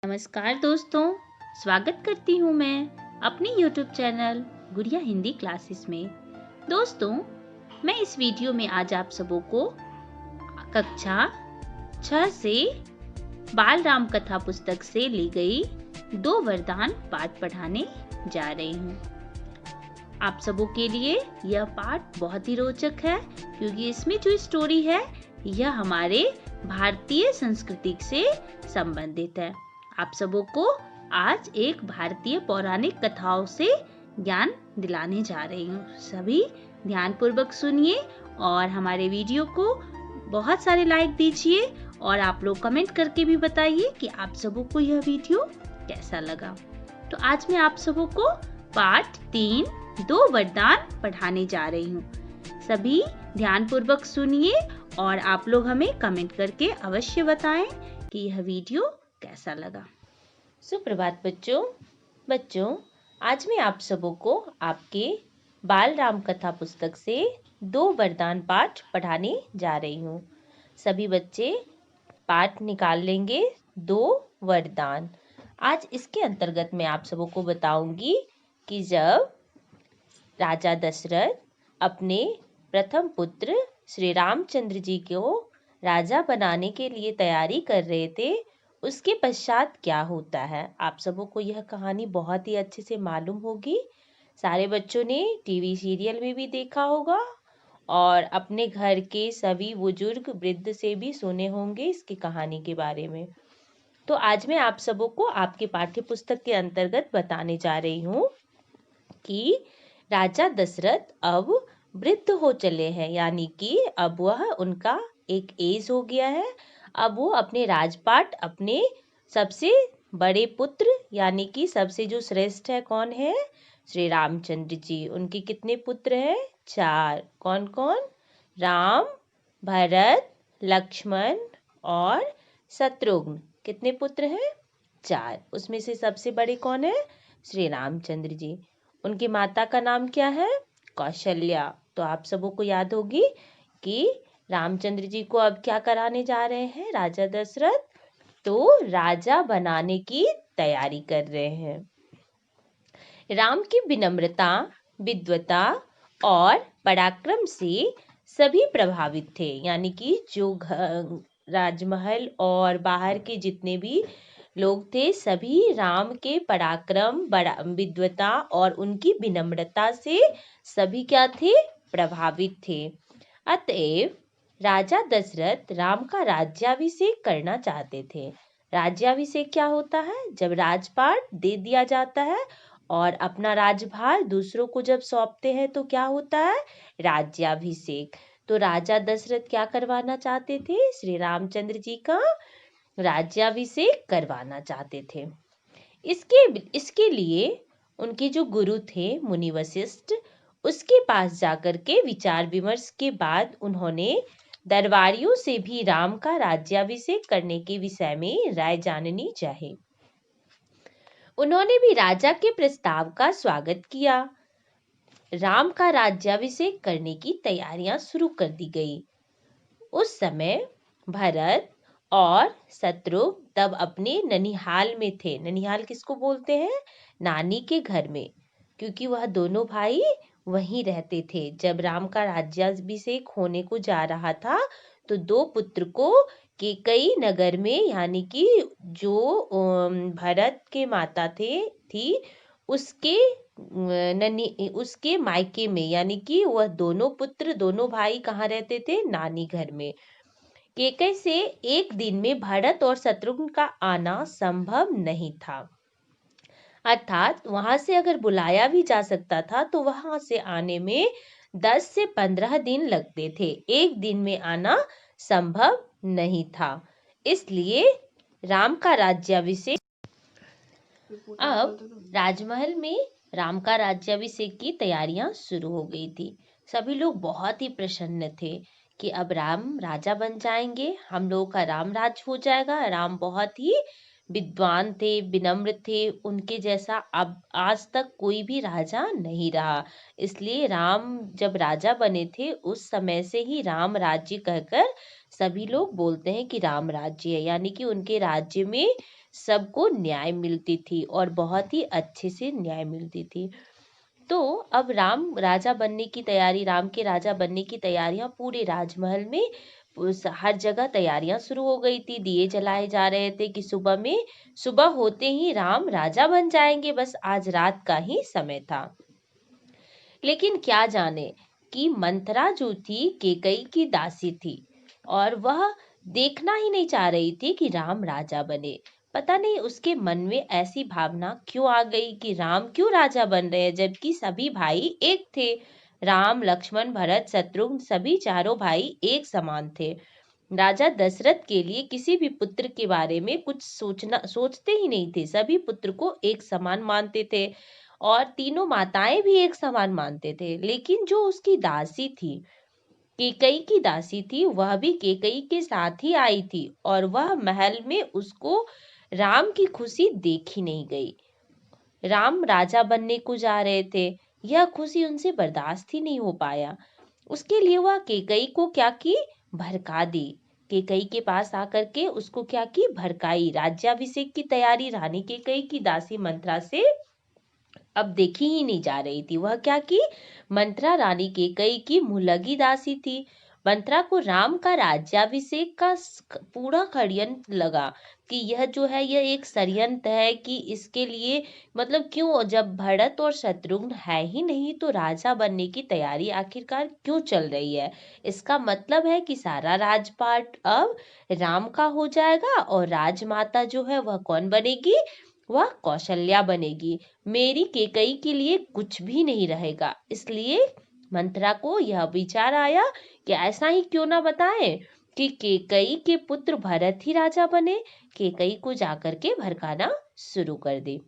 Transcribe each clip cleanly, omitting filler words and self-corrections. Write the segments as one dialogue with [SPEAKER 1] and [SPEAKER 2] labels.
[SPEAKER 1] नमस्कार दोस्तों, स्वागत करती हूँ मैं अपनी YouTube चैनल गुड़िया हिंदी क्लासेस में। दोस्तों, मैं इस वीडियो में आज आप सबों को कक्षा 6 से बाल राम कथा पुस्तक से ली गई 2 वरदान पाठ पढ़ाने जा रही हूँ। आप सबों के लिए यह पाठ बहुत ही रोचक है क्योंकि इसमें जो स्टोरी है यह हमारे भारतीय संस्कृति से संबंधित है। आप सबों को आज एक भारतीय पौराणिक कथाओं से ज्ञान दिलाने जा रही हूँ। सभी ध्यानपूर्वक सुनिए और हमारे वीडियो को बहुत सारे लाइक दीजिए और आप लोग कमेंट करके भी बताइए कि आप सबों को यह वीडियो कैसा लगा। तो आज मैं आप सबों को पाठ 3 2 वरदान पढ़ाने जा रही हूँ। सभी ध्यानपूर्वक सुनिए और आप लोग हमें कमेंट करके अवश्य बताएं कि यह वीडियो कैसा लगा। सुप्रभात बच्चों, आज मैं आप सबों को आपके बाल राम कथा पुस्तक से 2 वरदान पाठ पढ़ाने जा रही हूँ। सभी बच्चे पाठ निकाल लेंगे 2 वरदान। आज इसके अंतर्गत मैं आप सबों को बताऊंगी कि जब राजा दशरथ अपने प्रथम पुत्र श्री रामचंद्र जी को राजा बनाने के लिए तैयारी कर रहे थे, उसके पश्चात क्या होता है। आप सबों को यह कहानी बहुत ही अच्छे से मालूम होगी। सारे बच्चों ने टीवी सीरियल में भी देखा होगा और अपने घर के सभी बुजुर्ग वृद्ध से भी सुने होंगे इसकी कहानी के बारे में। तो आज मैं आप सबों को आपके पाठ्य पुस्तक के अंतर्गत बताने जा रही हूँ कि राजा दशरथ अब वृद्ध हो चले हैं, यानी कि अब वह उनका एक एज हो गया है। अब वो अपने राजपाट अपने सबसे बड़े पुत्र यानी कि सबसे जो श्रेष्ठ है कौन है, श्री रामचंद्र जी। उनके कितने पुत्र हैं? 4। कौन कौन? राम, भरत, लक्ष्मण और शत्रुघ्न। कितने पुत्र हैं? 4। उसमें से सबसे बड़े कौन है? श्री रामचंद्र जी। उनकी माता का नाम क्या है? कौशल्या। तो आप सबों को याद होगी कि रामचंद्र जी को अब क्या कराने जा रहे हैं राजा दशरथ? तो राजा बनाने की तैयारी कर रहे हैं। राम की विनम्रता, विद्वता और पराक्रम से सभी प्रभावित थे, यानी कि जो राजमहल और बाहर के जितने भी लोग थे सभी राम के पराक्रम, विद्वता और उनकी विनम्रता से सभी क्या थे? प्रभावित थे। अतएव राजा दशरथ राम का राज्याभिषेक करना चाहते थे। राज्याभिषेक क्या होता है? जब राजपाट दे दिया जाता है और अपना राजभार दूसरों को जब सौंपते हैं तो क्या होता है? राज्याभिषेक। तो राजा दशरथ क्या करवाना चाहते थे? श्री रामचंद्र जी का राज्याभिषेक करवाना चाहते थे। इसके लिए उनके जो गुरु थे मुनि वशिष्ठ, उसके पास जाकर के विचार विमर्श के बाद उन्होंने दरबारियों से भी राम का राज्याभिषेक करने के विषय में राय जाननी चाही। उन्होंने भी राजा के प्रस्ताव का स्वागत किया। राम का राज्याभिषेक करने की तैयारियां शुरू कर दी गई। उस समय भरत और शत्रुघ्न तब अपने ननिहाल में थे। ननिहाल किसको बोलते हैं? नानी के घर में, क्योंकि वह दोनों भाई वहीं रहते थे। जब राम का राज्याभिषेक होने को जा रहा था तो 2 पुत्र को केकई नगर में, यानी कि जो भरत के माता थी उसके मायके में, यानी कि वह दोनों पुत्र दोनों भाई कहाँ रहते थे? नानी घर में। केकई से एक दिन में भरत और शत्रुघ्न का आना संभव नहीं था, अर्थात वहां से अगर बुलाया भी जा सकता था तो वहां से आने में 10 से 15 दिन लगते थे। एक दिन में आना संभव नहीं था। इसलिए राम का राज्याभिषेक, अब राजमहल में राम का राज्याभिषेक की तैयारियां शुरू हो गई थी। सभी लोग बहुत ही प्रसन्न थे कि अब राम राजा बन जाएंगे, हम लोगों का राम राज हो जाएगा। राम बहुत ही विद्वान थे, विनम्र थे, उनके जैसा अब आज तक कोई भी राजा नहीं रहा। इसलिए राम जब राजा बने थे उस समय से ही राम राज्य कहकर सभी लोग बोलते हैं कि राम राज्य है, यानी कि उनके राज्य में
[SPEAKER 2] सबको न्याय मिलती थी और बहुत ही अच्छे से न्याय मिलती थी। तो अब राम के राजा बनने की तैयारियां पूरे राजमहल में हर जगह तैयारियां शुरू हो गई थी। दिए जलाए जा रहे थे कि सुबह होते ही राम राजा बन जाएंगे, बस आज रात का ही समय था। लेकिन क्या जाने कि मंथरा जो थी केकई की दासी थी और वह देखना ही नहीं चाह रही थी कि राम राजा बने। पता नहीं उसके मन में ऐसी भावना क्यों आ गई कि राम क्यों राजा बन रहे हैं, जबकि सभी भाई एक थे। राम, लक्ष्मण, भरत, शत्रुघ्न सभी चारों भाई एक समान थे। राजा दशरथ के लिए किसी भी पुत्र के बारे में कुछ सोचते ही नहीं थे। सभी पुत्र को एक समान मानते थे और तीनों माताएं भी एक समान मानते थे। लेकिन जो उसकी दासी थी, केकई की दासी थी, वह भी केकई के साथ ही आई थी और वह महल में उसको राम की खुशी देखी नहीं गई। राम राजा बनने को जा रहे थे, यह खुशी उनसे बर्दाश्त ही नहीं हो पाया। उसके लिए वह केकई को क्या की, भड़का दी। केकई के पास आकर के उसको क्या की, भड़काई। राज्याभिषेक की तैयारी रानी केकई की दासी मंत्रा से अब देखी ही नहीं जा रही थी। वह क्या की, मंत्रा रानी केकई की मुलगी दासी थी। मंत्रा को राम का राज्याभिषेक का पूरा षड्यंत्र लगा कि यह जो है यह एक षड्यंत्र है, कि इसके लिए मतलब क्यों, जब भरत और शत्रुघ्न है ही नहीं तो राजा बनने की तैयारी आखिरकार क्यों चल रही है। इसका मतलब है कि सारा राजपाट अब राम का हो जाएगा और राजमाता जो है वह कौन बनेगी, वह कौशल्या बनेगी। मेरी केकई के लिए कुछ भी नहीं रहेगा। इसलिए मंत्रा को यह विचार आया कि ऐसा ही क्यों ना बताएं कि केकई के पुत्र भरत ही राजा बने। केकई को जाकर के भड़काना शुरू कर दे।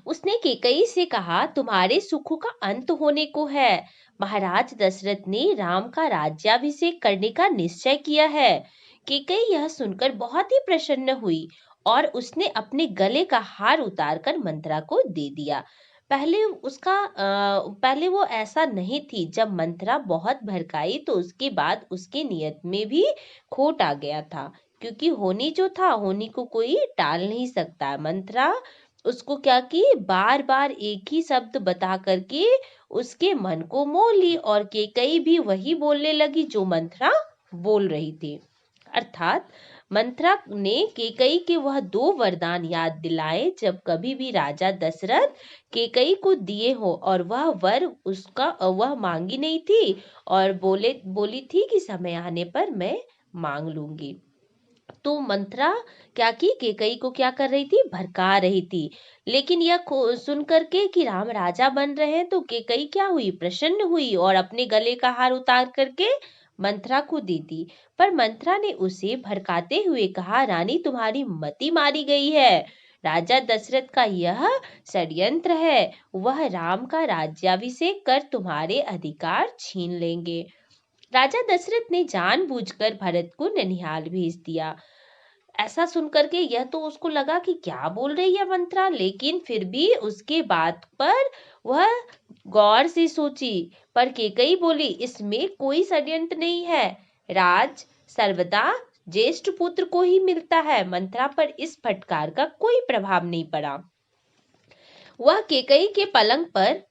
[SPEAKER 2] उसने केकई से कहा, तुम्हारे सुखों का अंत होने को है। महाराज दशरथ ने राम का राज्याभिषेक करने का निश्चय किया है। केकई यह सुनकर बहुत ही प्रसन्न हुई और उसने अपने गले का हार उतारकर मंत्रा को दे दिया। पहले वो ऐसा नहीं थी। जब मंत्रा बहुत भड़काई तो उसके बाद उसकी नियत में भी खोट आ गया था, क्योंकि होनी जो था होनी को कोई टाल नहीं सकता। मंत्रा उसको क्या की, बार बार एक ही शब्द बता करके उसके मन को मोह ली और केकई भी वही बोलने लगी जो मंत्रा बोल रही थी। अर्थात मंत्रा ने केकई के वह 2 वरदान याद दिलाए जब कभी भी राजा दशरथ केकई को दिए हो, और वह वर वह मांगी नहीं थी और बोली थी कि समय आने पर मैं मांग लूंगी। तो मंत्रा क्या की, केकई को क्या कर रही थी, भड़का रही थी। लेकिन यह सुन करके कि राम राजा बन रहे हैं तो केकई क्या हुई, प्रसन्न हुई और अपने गले का हार उतार करके मंत्रा को दी थी। पर मंत्रा ने उसे भड़काते हुए कहा, रानी तुम्हारी मति मारी गई है। राजा दशरथ का यह षड्यंत्र है। वह राम का राज्याभिषेक कर तुम्हारे अधिकार छीन लेंगे। राजा दशरथ ने जानबूझकर भरत को ननिहाल भेज दिया। ऐसा सुनकर के यह तो उसको लगा कि क्या बोल रही है मंत्रा, लेकिन फिर भी उसके बात पर वह गौर से सोची। पर केकई बोली, इसमें कोई षड्यंत्र नहीं है। राज सर्वदा ज्येष्ठ पुत्र को ही मिलता है। मंत्रा पर इस फटकार का कोई प्रभाव नहीं पड़ा। वह केकई के पलंग पर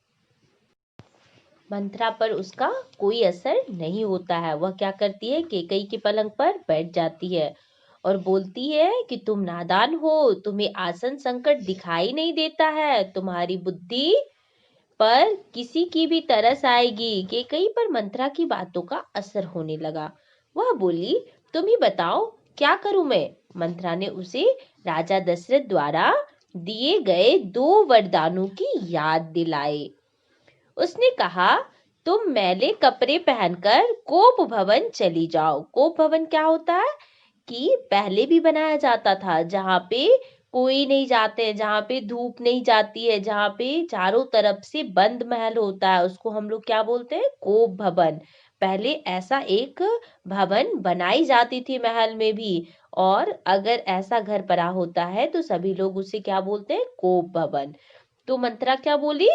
[SPEAKER 2] मंत्रा पर उसका कोई असर नहीं होता है। वह क्या करती है, केकई के पलंग पर बैठ जाती है और बोलती है कि तुम नादान हो, तुम्हें आसन संकट दिखाई नहीं देता है, तुम्हारी बुद्धि पर किसी की भी तरस आएगी। केकई पर मंत्रा की बातों का असर होने लगा। वह बोली, तुम ही बताओ क्या करूं मैं। मंत्रा ने उसे राजा दशरथ द्वारा दिए गए 2 वरदानों की याद दिलाई। उसने कहा, तुम मैले कपड़े पहनकर कोप भवन चली जाओ। कोप भवन क्या होता है कि पहले भी बनाया जाता था, जहाँ पे कोई नहीं जाते, जहाँ पे धूप नहीं जाती है, जहाँ पे चारों तरफ से बंद महल होता है, उसको हम लोग क्या बोलते हैं, कोप भवन। पहले ऐसा एक भवन बनाई जाती थी महल में भी, और अगर ऐसा घर पड़ा होता है तो सभी लोग उसे क्या बोलते हैं, कोप भवन। तो मंत्रा क्या बोली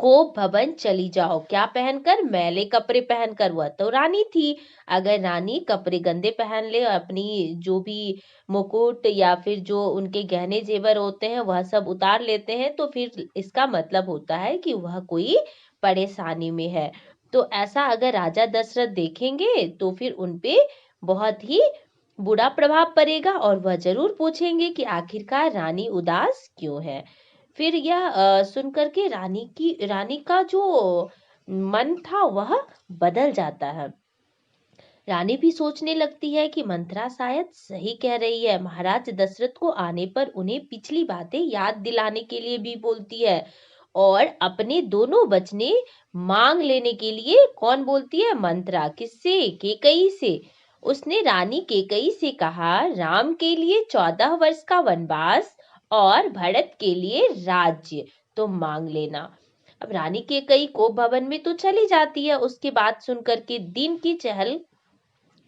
[SPEAKER 2] कोप भवन चली जाओ। क्या पहनकर? मैले कपड़े पहनकर। वह तो रानी थी। अगर रानी कपड़े गंदे पहन ले और अपनी जो भी मुकुट या फिर जो उनके गहने जेवर होते हैं वह सब उतार लेते हैं, तो फिर इसका मतलब होता है कि वह कोई परेशानी में है। तो ऐसा अगर राजा दशरथ देखेंगे तो फिर उनपे बहुत ही बुरा प्रभाव पड़ेगा और वह जरूर पूछेंगे कि आखिरकार रानी उदास क्यों है। फिर यह सुनकर के रानी का जो मन था वह बदल जाता है। रानी भी सोचने लगती है कि मंत्रा शायद सही कह रही है। महाराज दशरथ को आने पर उन्हें पिछली बातें याद दिलाने के लिए भी बोलती है और अपने दोनों बचने मांग लेने के लिए कौन बोलती है? मंत्रा। किससे? केकई से। उसने रानी केकई से कहा, राम के लिए 14 वर्ष का वनवास और भरत के लिए राज्य तुम मांग लेना। अब रानी केकई को भवन में तो चली जाती है। उसके बाद सुनकर के दिन की चहल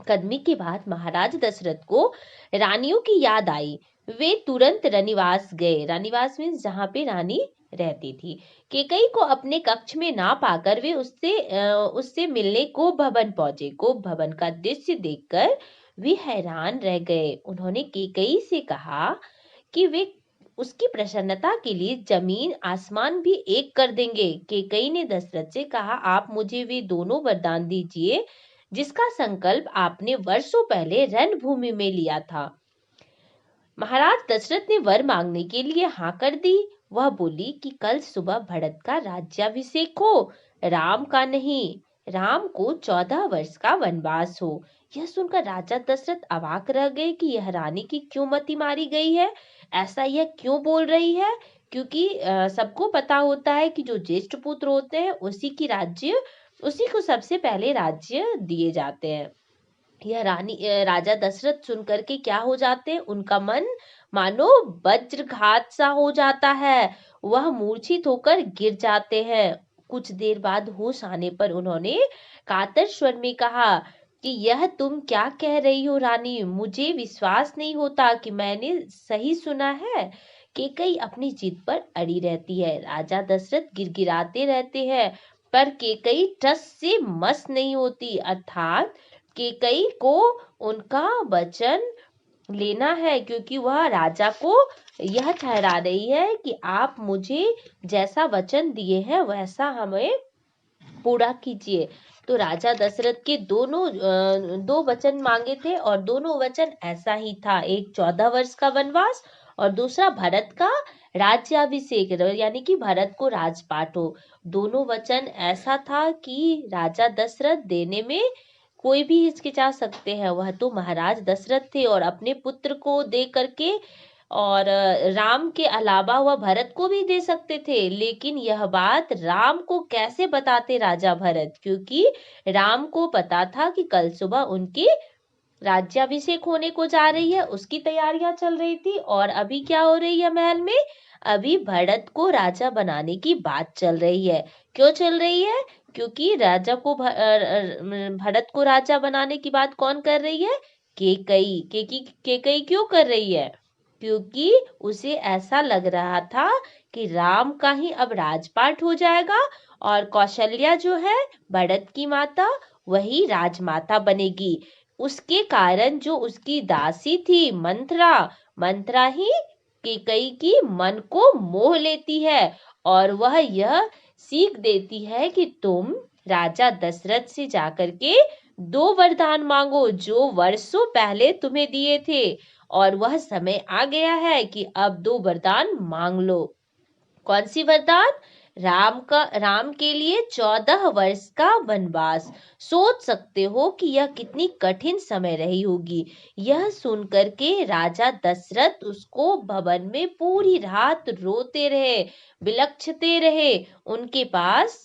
[SPEAKER 2] कदमी के बाद महाराज दशरथ को रानियों की याद आई। वे तुरंत रानीवास गए। रानीवास मीन्स जहाँ पे रानी रहती थी। केकई को अपने कक्ष में ना पाकर वे उससे मिलने को भवन पहुंचे। को भवन का दृश्य देखकर वे हैरान रह गए। उन्होंने केकई से कहा कि वे उसकी प्रसन्नता के लिए जमीन आसमान भी एक कर देंगे। केकई ने दशरथ से कहा, आप मुझे वे दोनों वरदान दीजिए जिसका संकल्प आपने वर्षों पहले रणभूमि में लिया था। महाराज दशरथ ने वर मांगने के लिए हाँ कर दी। वह बोली कि कल सुबह भरत का राज्याभिषेक हो, राम का नहीं। राम को 14 वर्ष का वनवास हो। यह सुनकर राजा दशरथ अवाक रह गए कि यह रानी की क्यों मति मारी गई है। ऐसा यह क्यों बोल रही है? क्योंकि सबको पता होता है कि जो ज्येष्ठ पुत्र होते हैं उसी को सबसे पहले राज्य दिए जाते हैं। यह राजा दशरथ सुन करके क्या हो जाते हैं? उनका मन मानो वज्रघात सा हो जाता है। वह मूर्छित होकर गिर जाते हैं। कुछ देर बाद होश आने पर उन्होंने कातर स्वर में कहा कि यह तुम क्या कह रही हो रानी? मुझे विश्वास नहीं होता कि मैंने सही सुना है। केकई अपनी जिद पर अड़ी रहती है। राजा दशरथ गिड़गिड़ाते रहते हैं पर केकई टस से मस नहीं होती। अर्थात केकई को उनका वचन लेना है, क्योंकि वह राजा को यह ठहरा रही है कि आप मुझे जैसा वचन दिए हैं वैसा हमें पूरा कीजिए। तो राजा दशरथ के दो वचन मांगे थे और दोनों वचन ऐसा ही था। एक 14 वर्ष का वनवास और दूसरा भरत का राज्याभिषेक, यानी कि भरत को राजपाट हो। दोनों वचन ऐसा था कि राजा दशरथ देने में कोई भी हिचकिचा सकते हैं। वह तो महाराज दशरथ थे और अपने पुत्र को दे करके और राम के अलावा वह भरत को भी दे सकते थे। लेकिन यह बात राम को कैसे बताते राजा भरत? क्योंकि राम को पता था कि कल सुबह उनकी राज्याभिषेक होने को जा रही है, उसकी तैयारियां चल रही थी। और अभी क्या हो रही है महल में? अभी भरत को राजा बनाने की बात चल रही है। क्यों चल रही है? क्योंकि भरत को राजा बनाने की बात कौन कर रही है? केकई क्यों कर रही है? क्योंकि उसे ऐसा लग रहा था कि राम का ही अब राजपाट हो जाएगा और कौशल्या जो है भरत की माता वही राजमाता बनेगी। उसके कारण जो उसकी दासी थी मंत्रा ही केकई की मन को मोह लेती है और वह यह सीख देती है कि तुम राजा दशरथ से जाकर के 2 वरदान मांगो जो वर्षों पहले तुम्हें दिए थे और वह समय आ गया है कि अब 2 वरदान मांग लो। कौन सी वरदान? राम के लिए 14 वर्ष का वनवास। सोच सकते हो कि यह कितनी कठिन समय रही होगी। यह सुनकर के राजा दशरथ उसको भवन में पूरी रात रोते रहे, बिलखते रहे। उनके पास